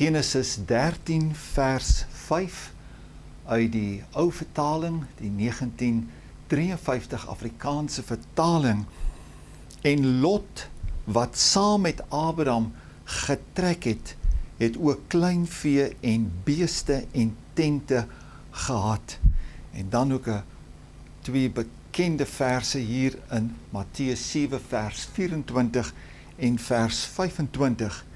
Genesis 13 vers 5 uit die ou vertaling, die 1953 Afrikaanse vertaling. En Lot, wat saam met Abraham getrek het, het ook kleinvee en beeste en tente gehad. En dan ook 2 bekende verse hier in Matteus 7 vers 24 en vers 25.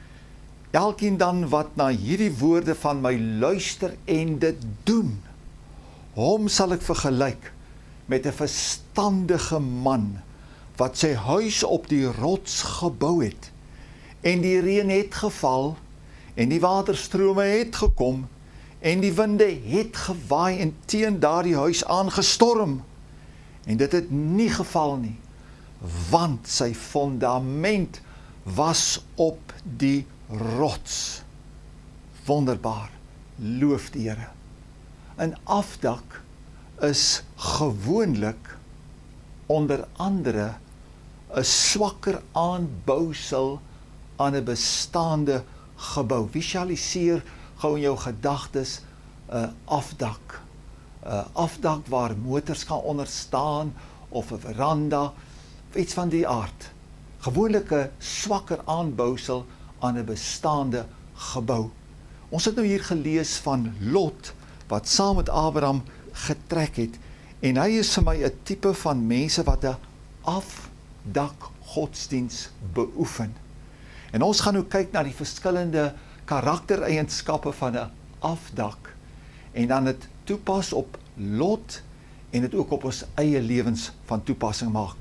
Elkeen dan wat na hierdie woorde van my luister en dit doen, hom sal ek vergelyk met 'n verstandige man, wat sy huis op die rots gebou het, en die reën het geval, en die waterstrome het gekom, en die winde het gewaai en teen daardie huis aangestorm, en dit het nie geval nie, want sy fondament was op die rots. Wonderbaar, loof die Here. 'n afdak is gewoonlik onder andere 'n swakker aanbousel aan 'n bestaande gebou. Visualiseer gou in jou gedagtes 'n afdak. 'n afdak waar motors kan onder staan, of 'n veranda, of iets van die aard. Gewoonlik 'n swakker aanbousel aan 'n bestaande gebou. Ons het nou hier gelees van Lot, wat saam met Abraham getrek het, en hy is vir my 'n tipe van mense wat 'n afdak godsdiens beoefen. En ons gaan nou kyk na die verskillende karaktereienskappe van 'n afdak, en dan het toepas op Lot, en het ook op ons eie lewens van toepassing maak.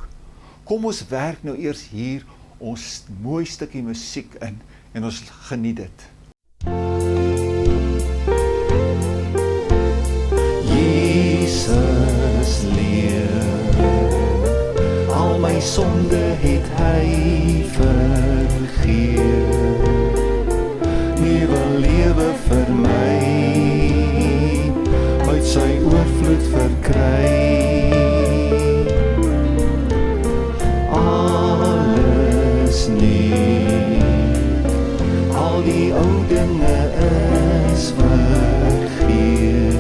Kom ons werk nou eers hier ons mooi stukkie musiek in, en ons geniet dit. Jesus leef, al my sonde het hy vergeef, nuwe lewe vir my, uit sy oorvloed verkry. Alles nuut, al die ou dinge is vergeet.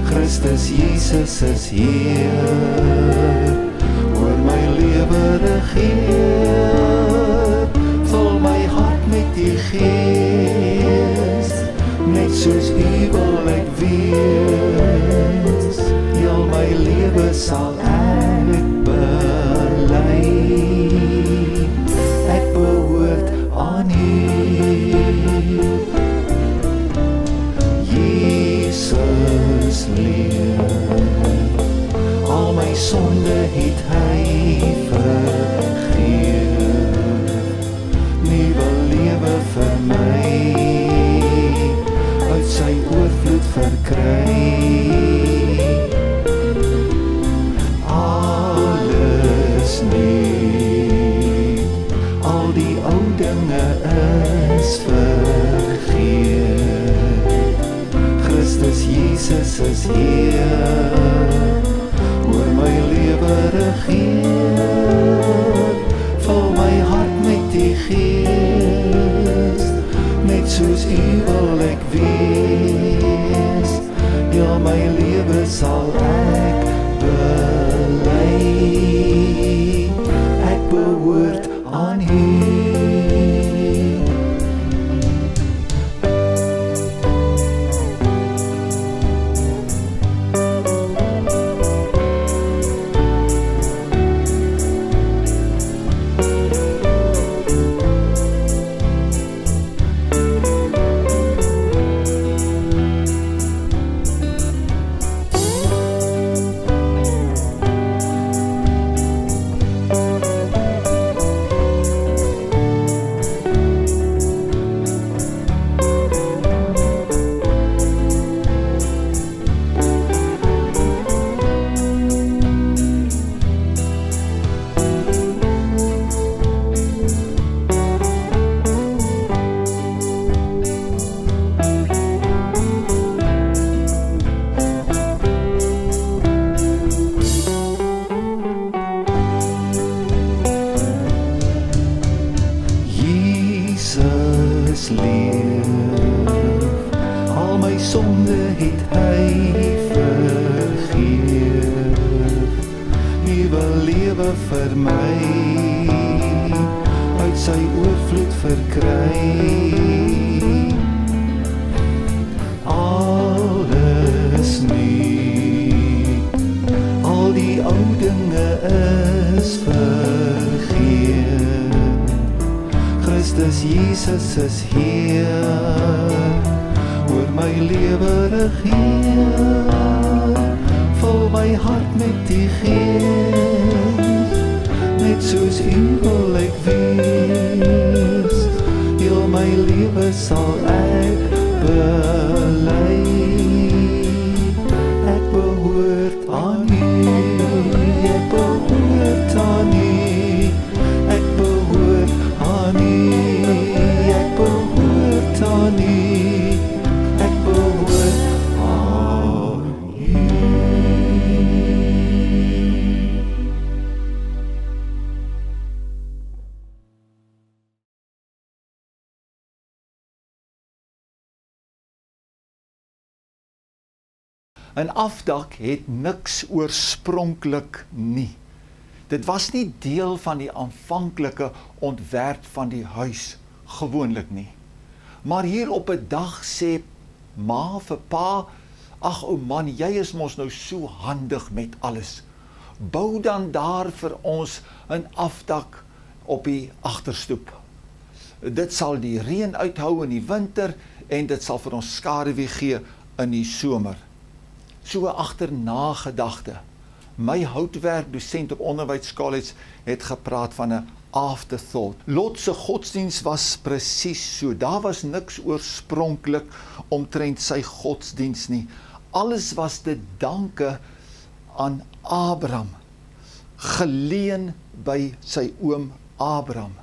Christus Jesus is hier, oor my lewe regeer. Vul my hart met die Gees, net soos U wil ek wees. Heel my lewe sal ek bely, ek behoort aan U. Jesus leef, al my sonde het hy vergeef, nuwe lewe vir my, uit sy oorvloed verkry. Alles nuut, al die ou dinge is vergeet. Christus Jesus is hier, oor my lewe regeer. Vul my hart met die Gees, net soos U wil ek wees. Heel my lewe sal ek bely, ek behoort aan U. sonde het hy vergeef, nuwe lewe vir my, uit sy oorvloed verkry. Alles nuut, al die ou dinge is vergeet, Christus Jesus is Heer, oor my lewe regeer, vul my hart met die Gees, net soos U wil ek wees, heel my lewe sal ek bely, ek behoort aan U, ek behoort aan U, ek behoort aan U, ek behoort aan U, ek behoort aan U. Een afdak het niks oorspronklik nie. Dit was nie deel van die aanvanklike ontwerp van die huis, gewoonlik nie. Maar hier op 'n dag sê ma vir pa, ag ou man, jy is mos nou so handig met alles. Bou dan daar vir ons 'n afdak op die agterstoep. Dit sal die reën uithou in die winter en dit sal vir ons skaduwee gee in die somer. So agternagedagte. My houtwerk-dosent op Onderwys College het gepraat van 'n afterthought. Lot se godsdiens was presies so. Daar was niks oorspronklik omtrent sy godsdiens nie. Alles was te danke aan Abraham, geleen by sy oom Abraham.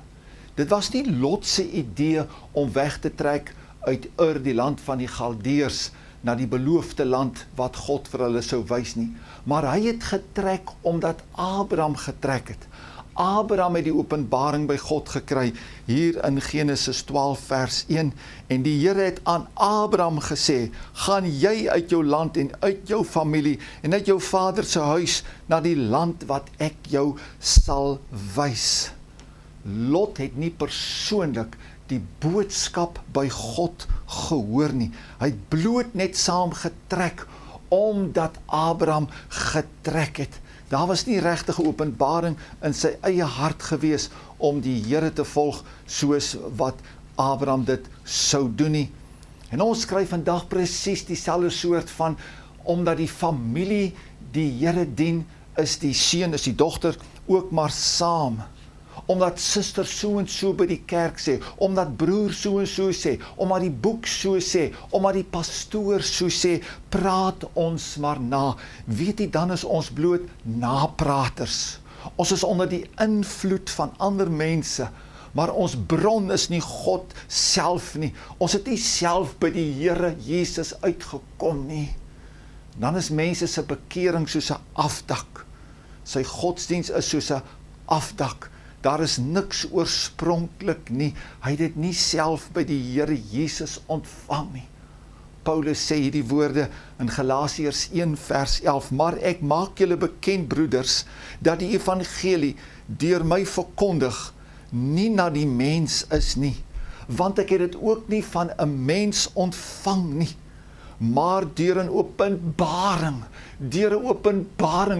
Dit was nie Lot se idee om weg te trek uit Ur, die land van die Galdeërs, na die beloofde land wat God vir hulle sou wys nie. Maar hy het getrek omdat Abraham getrek het. Abraham het die openbaring by God gekry, hier in Genesis 12 vers 1, en die Here het aan Abraham gesê, gaan jy uit jou land en uit jou familie en uit jou vader se huis na die land wat ek jou sal wys. Lot het nie persoonlik die boodskap by God gehoor nie. Hy het bloot net saam getrek, omdat Abraham getrek het. Daar was nie regtige openbaring in sy eie hart gewees, om die Here te volg, soos wat Abraham dit sou doen nie. En ons skryf vandag presies dieselfde soort van, omdat die familie die Here dien, is die seun, is die dogter, ook maar saam. Omdat suster so en so by die kerk sê, omdat broer so en so sê, omdat die boek so sê, omdat die pastoor so sê, praat ons maar na. Weet jy, dan is ons bloot napraters. Ons is onder die invloed van ander mense, maar ons bron is nie God self nie. Ons het nie self by die Here Jesus uitgekom nie. Dan is mense se bekering soos 'n afdak. Sy godsdiens is soos 'n afdak. Daar is niks oorspronklik nie. Hy het dit nie self by die Here Jesus ontvang nie. Paulus sê hierdie woorde in Galasiërs 1 vers 11, maar ek maak julle bekend, broeders, dat die evangelie deur my verkondig nie na die mens is nie, want ek het dit ook nie van 'n mens ontvang nie, maar deur 'n openbaring,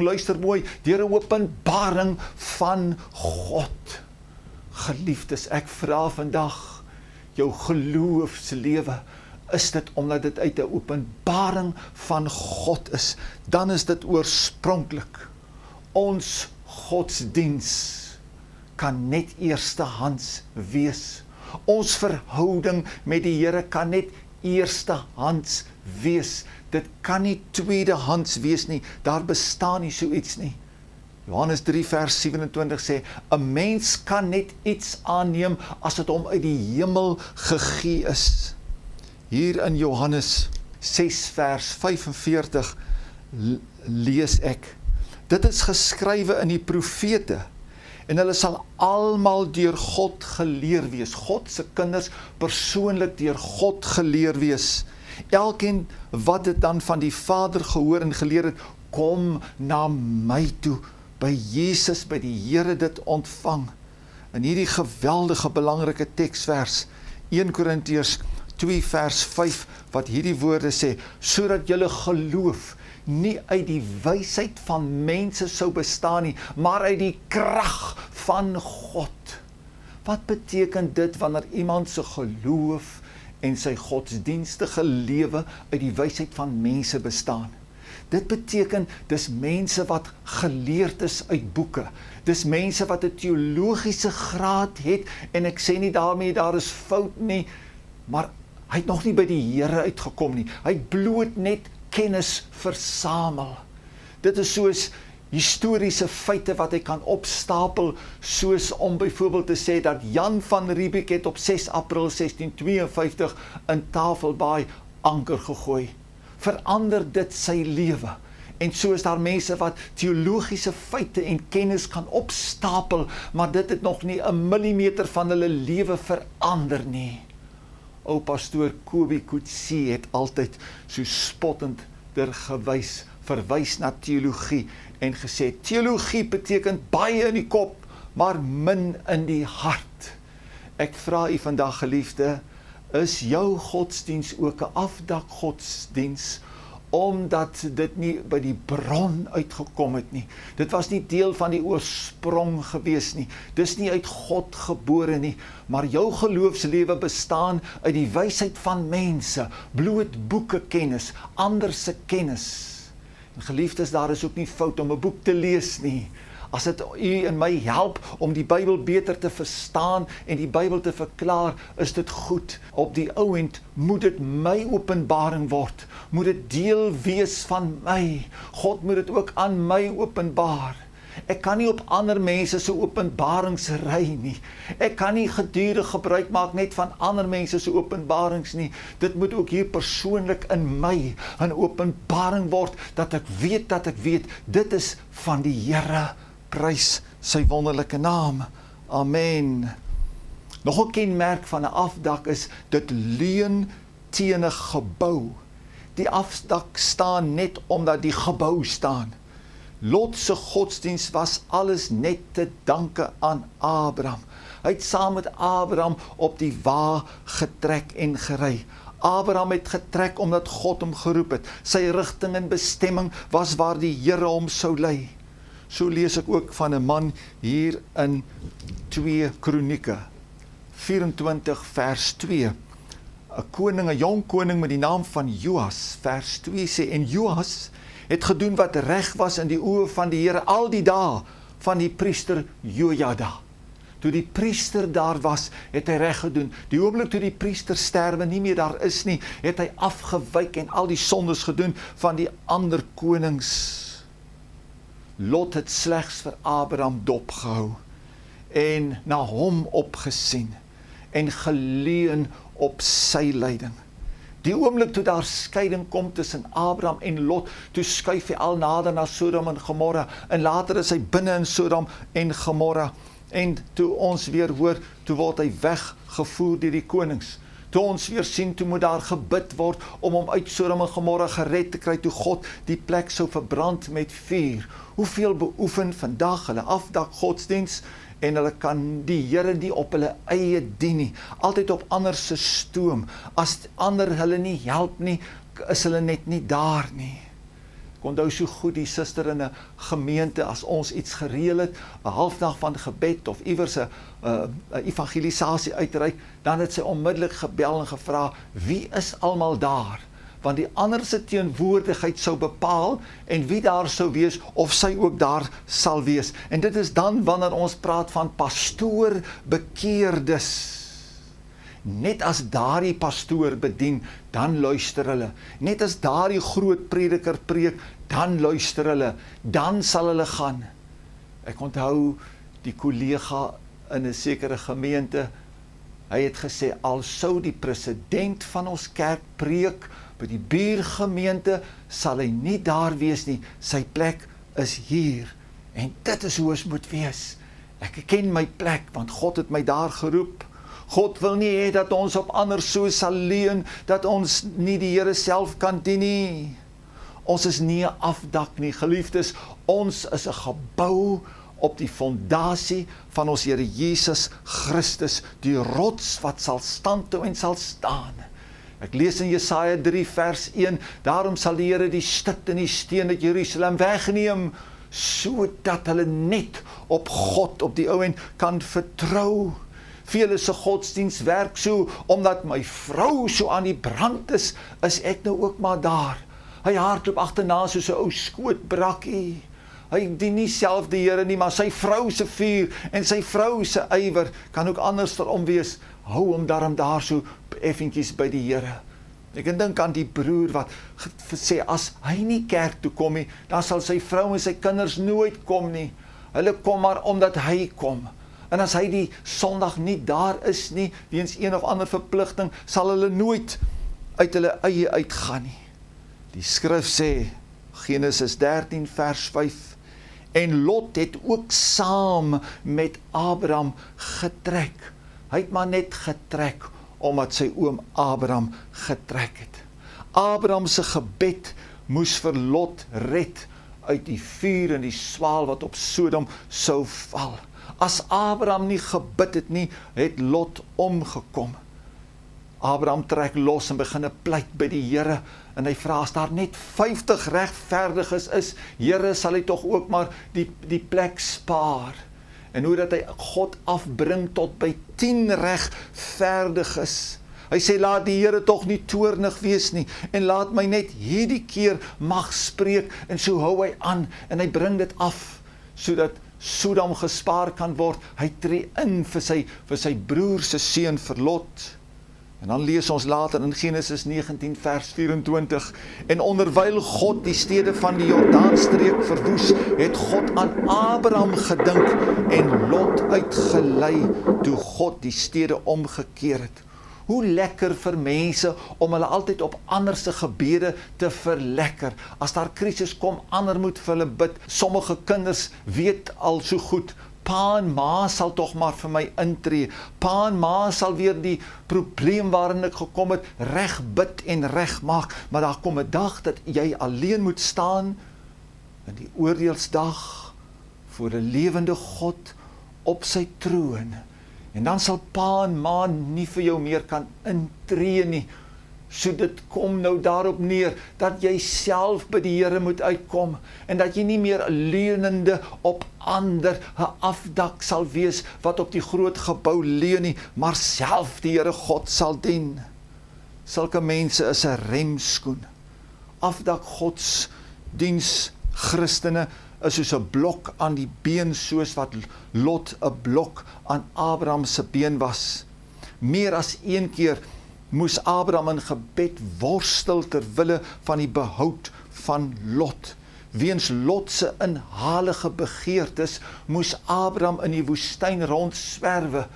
luister mooi, deur 'n openbaring van God. Geliefdes, ek vra vandag, jou geloofslewe, is dit omdat dit uit 'n openbaring van God is, dan is dit oorspronklik. Ons godsdiens kan net eerstehands wees. Ons verhouding met die Here kan net eerstehands wees. Dit kan nie tweedehands wees nie. Daar bestaan nie so iets nie. Johannes 3 vers 27 sê, 'n mens kan net iets aanneem as dit hom uit die hemel gegee is. Hier in Johannes 6 vers 45 lees ek, dit is geskrywe in die profete, en hulle sal almal deur God geleer wees. God se kinders persoonlik deur God geleer wees. Elkeen wat dit dan van die Vader gehoor en geleer het, kom na my toe, by Jesus, by die Here dit ontvang. In hierdie geweldige belangrike teksvers, 1 Korintiërs 2 vers 5, wat hierdie woorde sê, sodat julle geloof nie uit die wysheid van mense sou bestaan nie, maar uit die krag van God. Wat beteken dit wanneer iemand se geloof en sy godsdienstige lewe uit die wysheid van mense bestaan? Dit beteken, dis mense wat geleerd is uit boeke. Dis mense wat 'n teologiese graad het, en ek sê nie daarmee daar is fout nie, maar hy het nog nie by die Here uitgekom nie. Hy het bloot net kennis versamel. Dit is soos historiese feite wat hy kan opstapel, soos om byvoorbeeld te sê dat Jan van Riebeeck het op 6 April 1652 in Tafelbaai anker gegooi. Verander dit sy lewe. En so is daar mense wat teologiese feite en kennis kan opstapel, maar dit het nog nie 'n millimeter van hulle lewe verander nie. Ou pastoor Kobie Coetzee het altyd so spottend verwys na teologie en gesê, teologie beteken baie in die kop, maar min in die hart. Ek vra u vandag, geliefde, is jou godsdiens ook 'n afdakgodsdiens, omdat dit nie by die bron uitgekom het nie. Dit was nie deel van die oorsprong gewees nie. Dis nie uit God gebore nie, maar jou geloofslewe bestaan uit die wysheid van mense, bloot boeke kennis, ander se kennis. En geliefdes, daar is ook nie fout om 'n boek te lees nie. As dit u en my help om die Bybel beter te verstaan en die Bybel te verklaar, is dit goed. Op die ouend moet dit my openbaring word. Moet dit deel wees van my. God moet dit ook aan my openbaar. Ek kan nie op ander mense se openbarings ry nie. Ek kan nie gedurig gebruik maak net van ander mense se openbarings nie. Dit moet ook hier persoonlik in my 'n openbaring word, dat ek weet, dit is van die Here. Prys sy wonderlike naam. Amen. Nog 'n kenmerk van 'n afdak is, dit leun teen 'n gebou. Die afdak staan net omdat die gebou staan. Lot se godsdiens was alles net te danke aan Abraham. Hy het saam met Abraham op die wa getrek en gery. Abraham het getrek omdat God hom geroep het. Sy rigting en bestemming was waar die Here hom sou lei. So lees ek ook van 'n man hier in 2 Kronieke 24 vers 2. 'n jong koning met die naam van Joas, vers 2 sê, en Joas het gedoen wat reg was in die oë van die Here al die dae van die priester Jojada. Toe die priester daar was, het hy reg gedoen. Die oomblik toe die priester sterwe, nie meer daar is nie, het hy afgewyk en al die sondes gedoen van die ander konings. Lot het slegs vir Abraham dopgehou en na hom opgesien en geleun op sy leiding. Die oomblik toe daar skeiding kom tussen Abraham en Lot, toe skuif hy al nader na Sodom en Gomorra, en later is hy binne in Sodom en Gomorra, en toe ons weer hoor, toe word hy weggevoer deur die konings. Toe ons weer sien, toe moet daar gebid word om hom uit Sodom en Gomorra gered te kry, toe God die plek sou verbrand met vuur. Hoeveel beoefen vandag hulle afdak godsdiens, en hulle kan die Here nie op hulle eie dien nie, altyd op ander se stoom. As ander hulle nie help nie, is hulle net nie daar nie. Ek onthou so goed die suster in 'n gemeente, as ons iets gereël het, 'n halfdag van gebed of iewers 'n evangelisasie uitreik, dan het sy onmiddellik gebel en gevra, wie is almal daar? Want die ander se teenwoordigheid sou bepaal en wie daar sou wees, of sy ook daar sal wees. En dit is dan wanneer ons praat van pastoor bekeerdes. Net as daardie pastoor bedien, dan luister hulle. Net as daardie groot prediker preek, dan luister hulle. Dan sal hulle gaan. Ek onthou die kollega in 'n sekere gemeente, hy het gesê, al sou die president van ons kerk preek, by die buurgemeente sal hy nie daar wees nie, sy plek is hier. En dit is hoe ons moet wees. Ek ken my plek, want God het my daar geroep. God wil nie hê dat ons op ander so sal leun, dat ons nie die Here self kan dien nie. Ons is nie 'n afdak nie, geliefdes, ons is 'n gebou op die fondasie van ons Here Jesus Christus, die rots wat sal standhou en sal staan. Ek lees in Jesaja 3 vers 1, daarom sal die Here die stit en die steen uit Jerusalem wegneem, sodat hulle net op God op die ou end kan vertrou. Vele se godsdienst werk so, omdat my vrou so aan die brand is ek nou ook maar daar. Hy hardloop agterna soos 'n ou skootbrakkie. Hy dien nie self die Here nie, maar sy vrou se vuur en sy vrou se ywer kan ook anders verom wees. Hou hom daarom daar so effentjies by die Here. Ek kan dink aan die broer wat sê, as hy nie kerk toe kom nie, dan sal sy vrou en sy kinders nooit kom nie. Hulle kom maar omdat hy kom. En as hy die Sondag nie daar is nie, weens een of ander verpligting, sal hulle nooit uit hulle eie uitgaan nie. Die skrif sê, Genesis 13 vers 5, en Lot het ook saam met Abraham getrek. Hy het maar net getrek, omdat sy oom Abraham getrek het. Abraham se gebed moes vir Lot red uit die vuur en die swaal wat op Sodom sou val. As Abraham nie gebid het nie, het Lot omgekom. Abraham trek los en begin pleit by die Here, en hy vra, as daar net 50 regverdiges is, Here, sal hy tog ook maar die plek spaar. En hoe dat hy God afbring tot by 10 regverdiges. Hy sê, laat die Here tog nie toornig wees nie, en laat my net hierdie keer mag spreek, en so hou hy aan, en hy bring dit af, sodat Sodom gespaar kan word. Hy tree in vir sy broer se seun vir Lot. En dan lees ons later in Genesis 19 vers 24, en onderwyl God die stede van die Jordaanstreek verwoes, het God aan Abraham gedink en Lot uitgelei toe God die stede omgekeer het. Hoe lekker vir mense om hulle altyd op ander se gebede te verlekker. As daar krisis kom, ander moet vir hulle bid. Sommige kinders weet al so goed, pa en ma sal tog maar vir my intree. Pa en ma sal weer die probleem waarin ek gekom het, reg bid en reg maak. Maar daar kom 'n dag dat jy alleen moet staan, in die oordeelsdag, voor 'n lewende God op sy troon. En dan sal pa en ma nie vir jou meer kan intree nie. So dit kom nou daarop neer, dat jy self by die Here moet uitkom, en dat jy nie meer leunende op ander 'n afdak sal wees, wat op die groot gebou leun nie, maar self die Here God sal dien. Sulke mense is 'n remskoen. Afdak godsdiens Christene is soos 'n blok aan die been, soos wat Lot 'n blok aan Abraham se been was. Meer as een keer moes Abraham in gebed worstel ter wille van die behoud van Lot. Weens Lot se inhalige begeertes moes Abraham in die woestyn rondswerwe.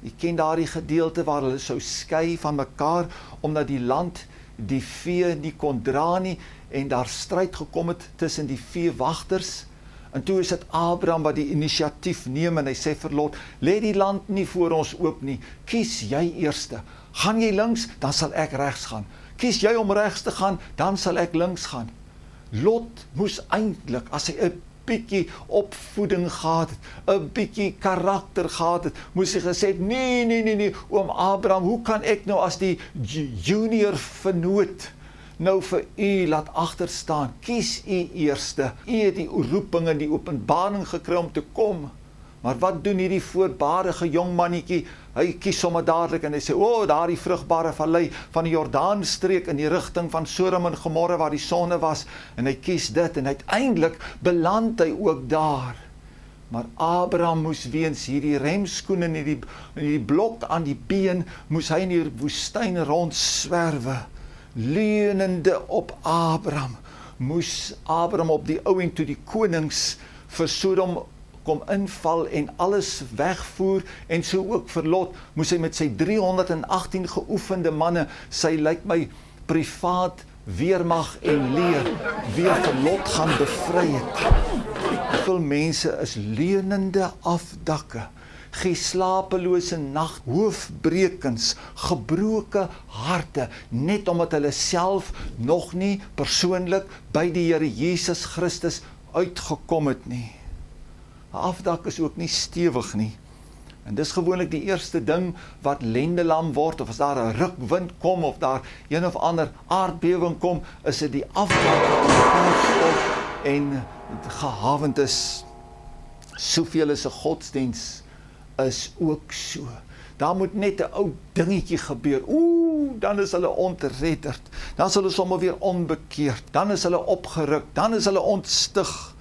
Jy ken daardie gedeelte waar hulle sou skei van mekaar, omdat die land die vee nie kon dra nie, en daar stryd gekom het tussen die veewagters. En toe is dit Abraham wat die inisiatief neem, en hy sê vir Lot, lê die land nie voor ons oop nie, kies jy eerste. Gaan jy links, dan sal ek regs gaan. Kies jy om regs te gaan, dan sal ek links gaan. Lot moes eintlik, as hy 'n bietjie opvoeding gehad het, 'n bietjie karakter gehad het, moes hy gesê het, nee, oom Abraham, hoe kan ek nou as die junior vernoot nou vir u laat agter staan? Kies u eerste. U het die roeping en die openbaring gekry om te kom. Maar wat doen hierdie voorbarige jong mannetjie? Hy kies sommer dadelik en hy sê, daar die vrugbare vallei van die Jordaanstreek in die rigting van Sodom en Gomorra waar die sonne was, en hy kies dit, en uiteindelik beland hy ook daar. Maar Abraham moes weens hierdie remskoen en hierdie blok aan die been, moes hy in die woestyn rondswerwe. Leunende op Abraham, moes Abraham op die ou en toe die konings vir Sodom kom inval en alles wegvoer, en so ook vir Lot, moes hy met sy 318 geoefende manne, sy lyk my privaat weermag en leer, weer vir Lot gaan bevry het. Hoeveel mense is leunende afdakke, gee slapelose nag, hoofbrekens, gebroke harte, net omdat hulle self nog nie persoonlik by die Here Jesus Christus uitgekom het nie. 'n Afdak is ook nie stewig nie. En dis gewoonlik die eerste ding wat lendelam word, of as daar 'n rukwind kom, of daar een of ander aardbewing kom, is dit die afdak wat en gehavend is. Soveel is 'n godsdiens is ook so. Daar moet net 'n ou dingetjie gebeur. Dan is hulle ontredderd. Dan is hulle sommer weer onbekeerd. Dan is hulle opgeruk. Dan is hulle ontstig.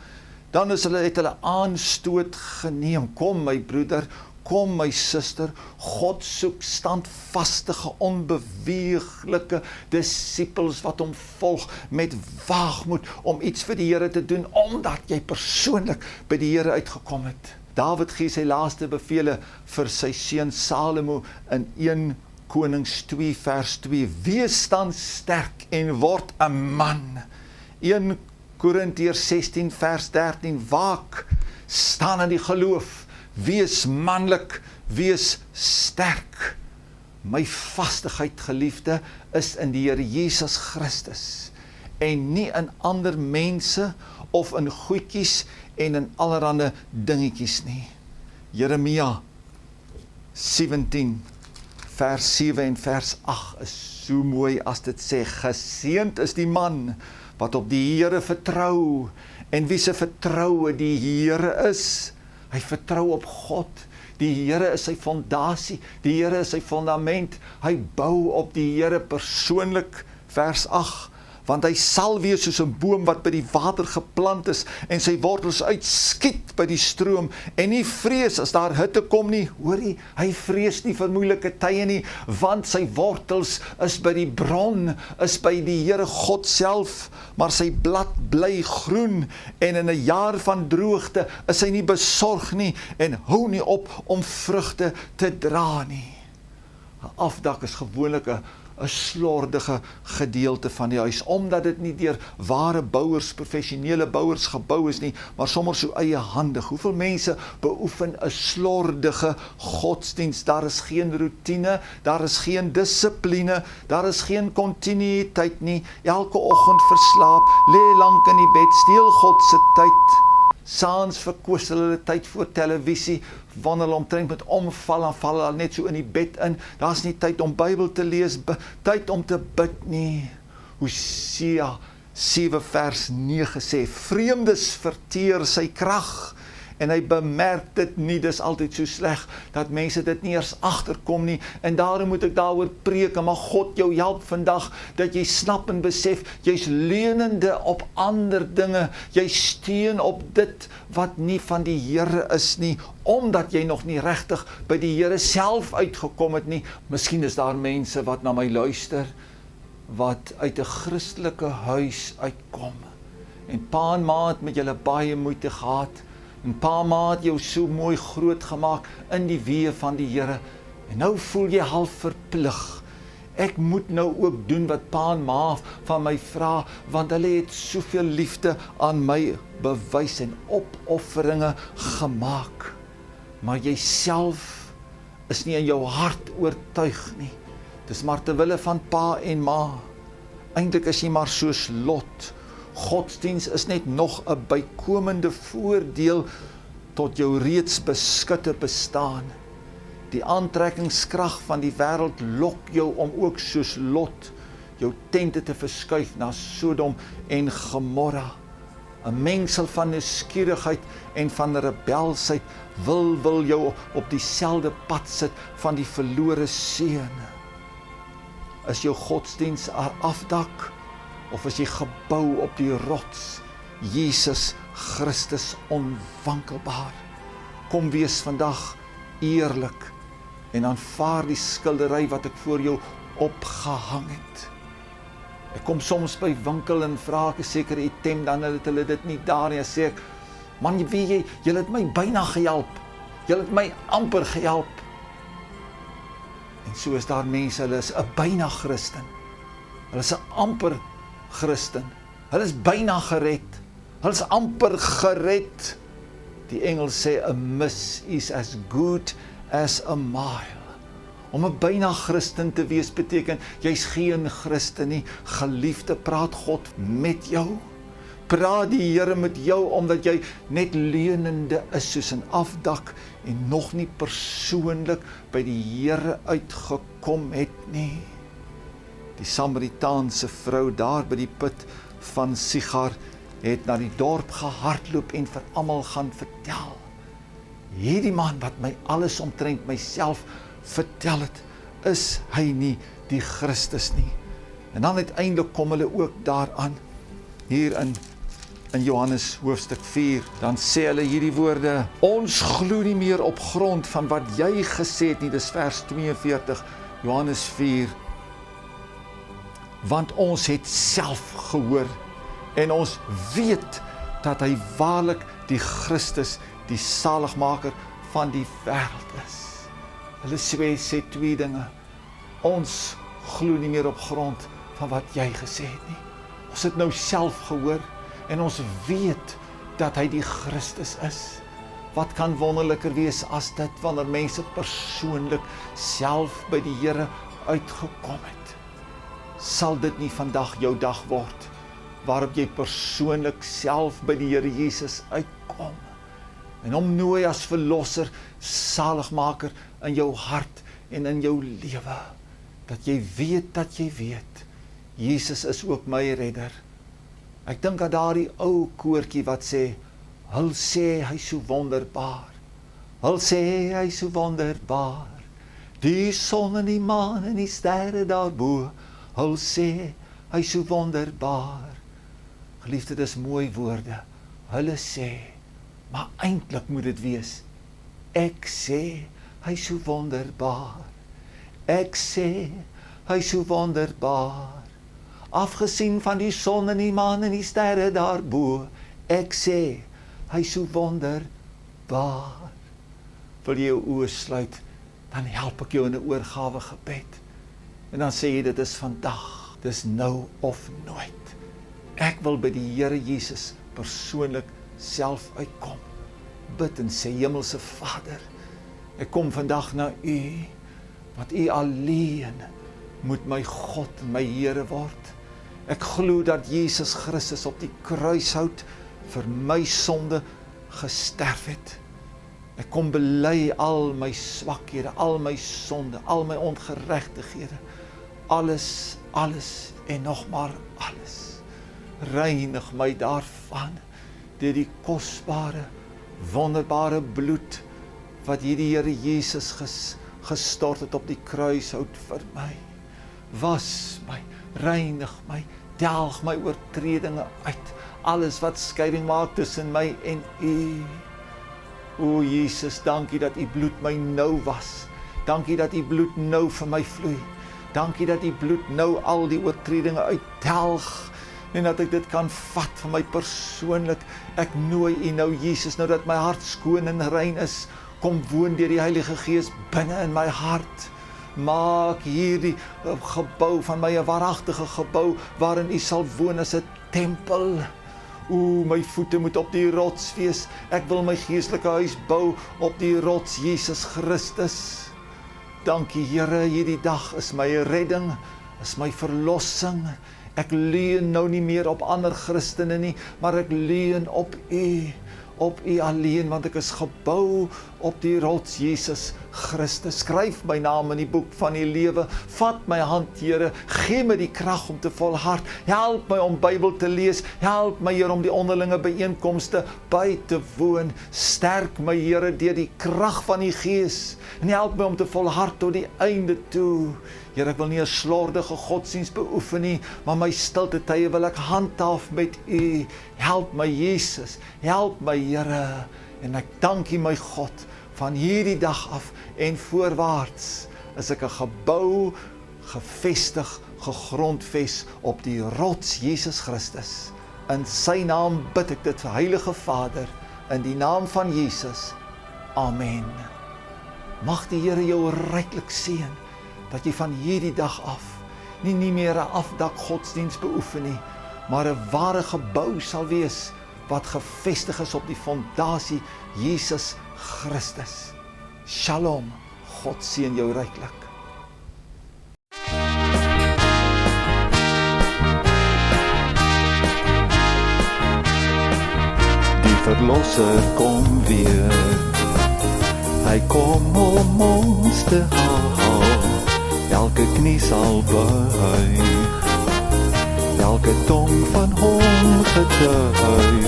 Dan het hulle aanstoot geneem. Kom my broeder, kom my suster, God soek standvastige, onbeweeglike disippels wat hom volg met waagmoed om iets vir die Here te doen, omdat jy persoonlik by die Here uitgekom het. David gee sy laaste bevele vir sy seun Salomo in 1 Konings 2 vers 2. Wees dan sterk en word 'n man. 1 Korintiërs 16 vers 13. Waak, staan in die geloof. Wees manlik, wees sterk. My vastigheid, geliefde, is in die Here Jesus Christus en nie in ander mense of in goedjies en in allerhande dingetjies nie. Jeremia 17 vers 7 en vers 8 is so mooi as dit sê, geseënd is die man wat op die Here vertrou, en wie se vertroue die Here is. Hy vertrou op God. Die Here is sy fondasie, die Here is sy fundament. Hy bou op die Here persoonlik, vers 8, want hy sal wees soos 'n boom wat by die water geplant is en sy wortels uitskiet by die stroom en nie vrees as daar hitte kom nie. Hoorie, hy vrees nie vir moeilike tye nie, want sy wortels is by die bron, is by die Here God self, maar sy blad bly groen en in 'n jaar van droogte is hy nie besorg nie en hou nie op om vrugte te dra nie. 'n Afdak is gewoonlik 'n slordige gedeelte van die huis, omdat dit nie deur ware bouers, professionele bouers gebou is nie, maar sommer so eiehandig. Hoeveel mense beoefen 'n slordige godsdienst? Daar is geen roetine, daar is geen dissipline, daar is geen kontinuïteit nie. Elke oggend verslaap, lê lank in die bed, steel God se tyd. Saans verkoos hulle tyd voor televisie, wanneer hulle omtrent met omval en val hulle net so in die bed in. Daar's nie tyd om Bybel te lees, tyd om te bid nie. Hosea 7 vers 9 sê, vreemdes verteer sy krag, en hy bemerk dit nie. Dis altyd so sleg, dat mense dit nie eers agterkom nie, en daarom moet ek daaroor preek, en mag God jou help vandag, dat jy snap en besef, jy's leunende op ander dinge, jy steun op dit, wat nie van die Here is nie, omdat jy nog nie regtig by die Here self uitgekom het nie. Miskien is daar mense wat na my luister, wat uit 'n Christelike huis uitkom, en pa en ma het met julle baie moeite gehad, en pa ma het jou so mooi groot gemaak in die weë van die Here, en nou voel jy half verplig. Ek moet nou ook doen wat pa en ma van my vra, want hulle het soveel liefde aan my bewys en opofferinge gemaak. Maar jy self is nie in jou hart oortuig nie. Dis maar ter wille van pa en ma. Eintlik is jy maar soos Lot. Godsdiens is net nog 'n bykomende voordeel tot jou reeds beskutte bestaan. Die aantrekkingskrag van die wêreld lok jou om ook soos Lot jou tente te verskuif na Sodom en Gomorra. 'n mengsel van nuuskierigheid en van rebelsheid wil jou op dieselfde pad sit van die verlore seun. Is jou godsdiens 'n afdak, of is jy gebou op die rots, Jesus Christus onwankelbaar? Kom wees vandag eerlik en aanvaar die skildery wat ek voor jou opgehang het. Ek kom soms by winkel en vra ek 'n sekere item, dan het hulle dit nie daar nie. En sê ek, man, weet jy, julle het my byna gehelp. Julle het my amper gehelp. En so is daar mense, hulle is 'n byna Christen. Hulle is 'n amper Christen. Hulle is byna gered. Hulle is amper gered. Die Engels sê, a miss is as good as a mile. Om 'n byna Christen te wees beteken, jy's geen Christen nie. Geliefde, praat God met jou. Praat die Here met jou, omdat jy net leunende is, soos 'n afdak, en nog nie persoonlik by die Here uitgekom het nie. Die Samaritaanse vrou daar by die put van Sigar het na die dorp gehardloop en vir almal gaan vertel. Hierdie man wat my alles omtrent myself vertel het, is hy nie die Christus nie? En dan uiteindelik kom hulle ook daaraan, hier in Johannes hoofstuk 4, dan sê hulle hierdie woorde, ons glo nie meer op grond van wat jy gesê het nie, dis vers 42, Johannes 4, want ons het self gehoor, en ons weet dat hy waarlik die Christus, die saligmaker van die wêreld is. Hulle sê twee dinge, ons glo nie meer op grond van wat jy gesê het nie, ons het nou self gehoor, en ons weet dat hy die Christus is. Wat kan wonderliker wees as dit, wanneer mense persoonlik self by die Here uitgekom het? Sal dit nie vandag jou dag word, waarop jy persoonlik self by die Here Jesus uitkom, en hom nooi as verlosser, saligmaker in jou hart en in jou lewe, dat jy weet, Jesus is ook my redder. Ek dink aan daardie ou koortjie wat sê, hul sê hy so wonderbaar, hul sê hy so wonderbaar, die son en die maan en die sterre daarbo, hul sê hy so wonderbaar. Geliefde, dis mooi woorde, hulle sê, maar eintlik moet dit wees, ek sê hy so wonderbaar, ek sê hy so wonderbaar, afgesien van die son en die maan en die sterre daarbo, ek sê, hy so wonderbaar. Wil jy jou oë sluit, dan help ek jou in 'n oorgawe gebed. En dan sê jy, dit is vandag, dis nou of nooit. Ek wil by die Here Jesus persoonlik self uitkom. Bid en sê, Hemelse Vader, ek kom vandag na U, want U alleen moet my God en my Here word. Ek glo dat Jesus Christus op die kruishout vir my sonde gesterf het. Ek kom bely al my swakhede, al my sonde, al my ongeregtighede, alles en nog maar alles. Reinig my daarvan deur die kosbare, wonderbare bloed wat hierdie Here Jesus gestort het op die kruishout vir my. Was my, reinig my, delg my oortredinge uit, alles wat skeiding maak tussen my en U. O Jesus, dankie dat U bloed my nou was. Dankie dat U bloed nou vir my vloei. Dankie dat U bloed nou al die oortredinge uitdelg, en dat ek dit kan vat vir my persoonlik. Ek nooi U nou, Jesus, nou dat my hart skoon en rein is, kom woon deur die Heilige Gees binne in my hart. Maak hierdie gebou van my 'n waaragtige gebou, waarin U sal woon as 'n tempel. O, my voete moet op die rots wees. Ek wil my geestelike huis bou op die rots Jesus Christus. Dankie Here, hierdie dag is my redding, is my verlossing. Ek leun nou nie meer op ander Christene nie, maar ek leun op U alleen, want ek is gebou op die rots Jesus Christus. Skryf my naam in die boek van die lewe. Vat my hand, Here, gee my die krag om te volhard. Help my om Bybel te lees. Help my, Here, om die onderlinge byeenkomste by te woon. Sterk my, Here, deur die krag van die Gees. En help my om te volhard tot die einde toe. Here, ek wil nie 'n slordige godsdienst beoefen nie, maar my stilte tye wil ek handhaaf met U. Help my, Jesus. Help my, Here. En ek dank U, my God, van hierdie dag af en voorwaarts is ek 'n gebou, gevestig, gegrondves op die rots Jesus Christus. In sy naam bid ek dit, Heilige Vader, in die naam van Jesus. Amen. Mag die Here jou ryklik seën, dat jy van hierdie dag af nie meer 'n afdak godsdienst beoefen nie, maar 'n ware gebou sal wees, wat gevestig is op die fondasie Jesus Christus. Shalom, God seën jou ryklik. Die Verlosser kom weer, hy kom om ons te haal, elke knie sal buig, elke tong van hom getuig.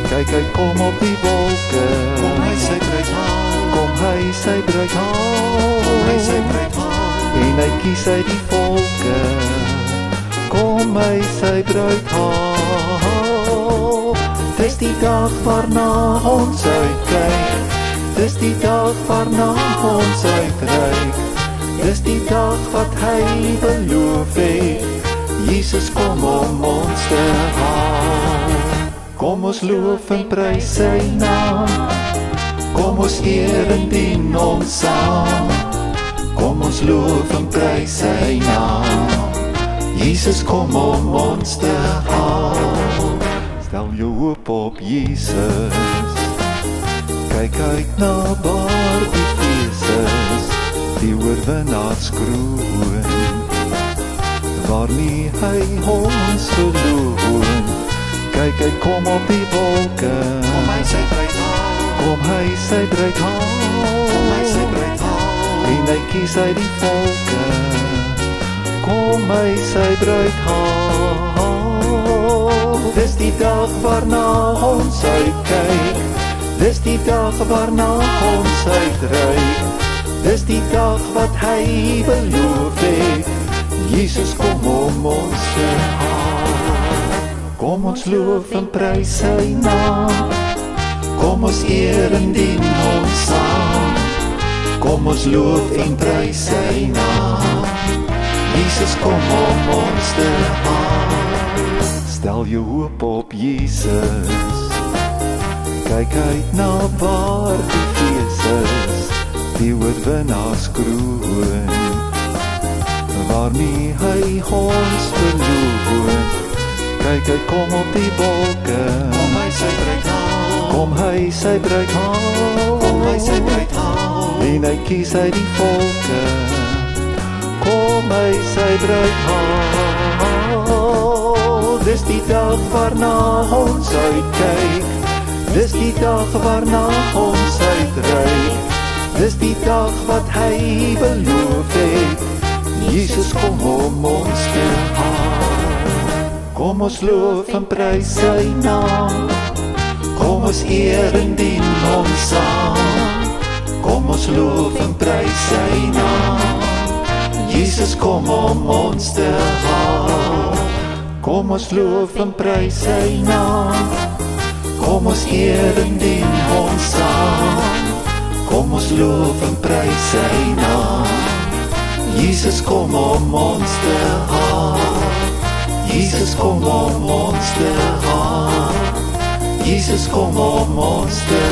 Kyk, hy kom op die wolke, kom hy sy bruid haal, kom hy sy bruid haal, kom hy sy bruid haal, en hy kies uit die volke, kom hy sy bruid haal. Dis die dag waarna ons uitkyk, dis die dag waarna ons uitreik, dis die dag wat hy beloof het, Jesus kom om ons te haal. Kom ons loof en prys sy naam, kom ons eer en dien hom saam, kom ons loof en prys sy naam, Jesus kom om ons te haal. Stel jou hoop op Jesus, kyk uit na waar die fees is, die oorwinnaarskroon, waarmee hy ons verloon. Kyk, hy kom op die wolke, kom hy sy bruid haal, kom hy sy bruid haal, kom hy sy bruid haal, en hy kies uit die volke, kom hy sy bruid haal. Dis die dag waarna ons uitkyk, dis die dag waarna ons uitreik, dis die dag wat hy beloof het, Jesus kom om ons te haal. Kom ons loof en prys sy naam, kom ons eer en dien hom saam, kom ons loof en prys sy naam, Jesus kom om ons te haal. Stel jou hoop op Jesus, kyk uit na waar die fees is, die oorwinnaarskroon, waarmee hy ons verloon. Kyk, hy kom op die wolke, kom hy sy bruid haal, kom hy sy bruid haal, kom hy sy bruid haal, en hy kies uit die volke, kom hy sy bruid haal. Dis die dag waarna ons uitkyk, dis die dag waarna ons uitreik, dis die dag wat hy beloof het, Jesus kom om ons te haal. Kom ons loof en prys sy naam, kom ons eer en dien hom saam, kom ons loof en prys sy naam, Jesus kom om ons te haal. Kom ons loof en prys sy naam, kom ons eer en dien hom saam, kom ons loof en prys sy naam, Jesus kom om ons te haal. Jesus kom om ons te haal, Jesus kom om ons te